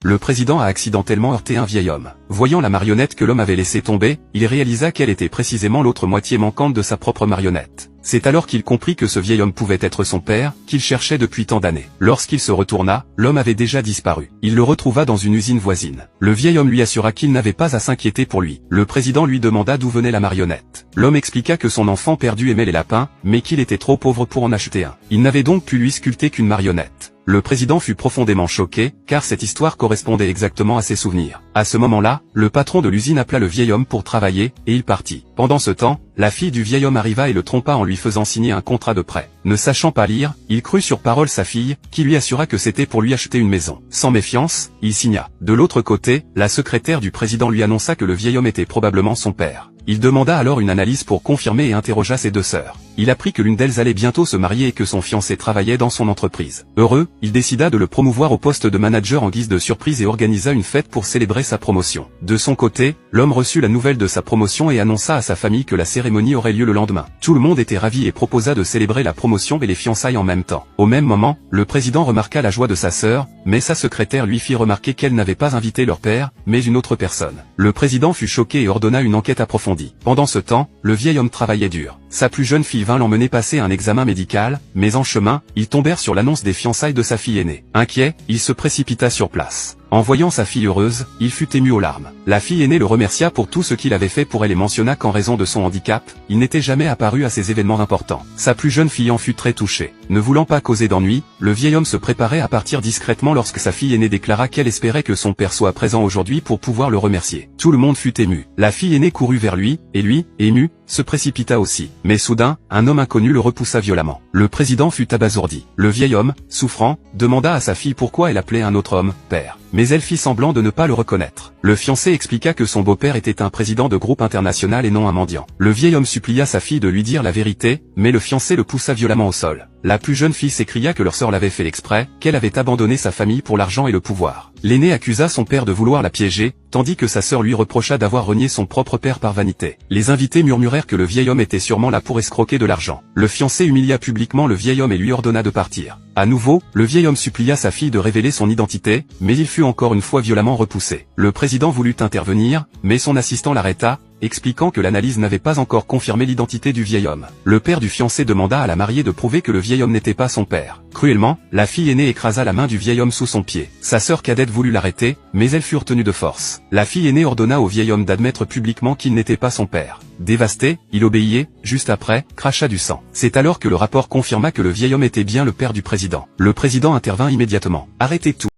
Le président a accidentellement heurté un vieil homme. Voyant la marionnette que l'homme avait laissée tomber, il réalisa qu'elle était précisément l'autre moitié manquante de sa propre marionnette. C'est alors qu'il comprit que ce vieil homme pouvait être son père, qu'il cherchait depuis tant d'années. Lorsqu'il se retourna, l'homme avait déjà disparu. Il le retrouva dans une usine voisine. Le vieil homme lui assura qu'il n'avait pas à s'inquiéter pour lui. Le président lui demanda d'où venait la marionnette. L'homme expliqua que son enfant perdu aimait les lapins, mais qu'il était trop pauvre pour en acheter un. Il n'avait donc pu lui sculpter qu'une marionnette. Le président fut profondément choqué, car cette histoire correspondait exactement à ses souvenirs. À ce moment-là, le patron de l'usine appela le vieil homme pour travailler, et il partit. Pendant ce temps, la fille du vieil homme arriva et le trompa en lui faisant signer un contrat de prêt. Ne sachant pas lire, il crut sur parole sa fille, qui lui assura que c'était pour lui acheter une maison. Sans méfiance, il signa. De l'autre côté, la secrétaire du président lui annonça que le vieil homme était probablement son père. Il demanda alors une analyse pour confirmer et interrogea ses deux sœurs. Il apprit que l'une d'elles allait bientôt se marier et que son fiancé travaillait dans son entreprise. Heureux, il décida de le promouvoir au poste de manager en guise de surprise et organisa une fête pour célébrer sa promotion. De son côté, l'homme reçut la nouvelle de sa promotion et annonça à sa famille que la cérémonie aurait lieu le lendemain. Tout le monde était ravi et proposa de célébrer la promotion et les fiançailles en même temps. Au même moment, le président remarqua la joie de sa sœur, mais sa secrétaire lui fit remarquer qu'elle n'avait pas invité leur père, mais une autre personne. Le président fut choqué et ordonna une enquête approfondie. Pendant ce temps, le vieil homme travaillait dur. Sa plus jeune fille vint l'emmener passer un examen médical, mais en chemin, ils tombèrent sur l'annonce des fiançailles de sa fille aînée. Inquiet, il se précipita sur place. En voyant sa fille heureuse, il fut ému aux larmes. La fille aînée le remercia pour tout ce qu'il avait fait pour elle et mentionna qu'en raison de son handicap, il n'était jamais apparu à ces événements importants. Sa plus jeune fille en fut très touchée. Ne voulant pas causer d'ennui, le vieil homme se préparait à partir discrètement lorsque sa fille aînée déclara qu'elle espérait que son père soit présent aujourd'hui pour pouvoir le remercier. Tout le monde fut ému. La fille aînée courut vers lui, et lui, ému, se précipita aussi. Mais soudain, un homme inconnu le repoussa violemment. Le président fut abasourdi. Le vieil homme, souffrant, demanda à sa fille pourquoi elle appelait un autre homme « père ». Mais elle fit semblant de ne pas le reconnaître. Le fiancé expliqua que son beau-père était un président de groupe international et non un mendiant. Le vieil homme supplia sa fille de lui dire la vérité, mais le fiancé le poussa violemment au sol. La plus jeune fille s'écria que leur sœur l'avait fait exprès, qu'elle avait abandonné sa famille pour l'argent et le pouvoir. L'aînée accusa son père de vouloir la piéger, tandis que sa sœur lui reprocha d'avoir renié son propre père par vanité. Les invités murmurèrent que le vieil homme était sûrement là pour escroquer de l'argent. Le fiancé humilia publiquement le vieil homme et lui ordonna de partir. À nouveau, le vieil homme supplia sa fille de révéler son identité, mais il fut encore une fois violemment repoussé. Le président voulut intervenir, mais son assistant l'arrêta, expliquant que l'analyse n'avait pas encore confirmé l'identité du vieil homme. Le père du fiancé demanda à la mariée de prouver que le vieil homme n'était pas son père. Cruellement, la fille aînée écrasa la main du vieil homme sous son pied. Sa sœur cadette voulut l'arrêter, mais elle fut retenue de force. La fille aînée ordonna au vieil homme d'admettre publiquement qu'il n'était pas son père. Dévasté, il obéit, juste après, cracha du sang. C'est alors que le rapport confirma que le vieil homme était bien le père du président. Le président intervint immédiatement. Arrêtez tout.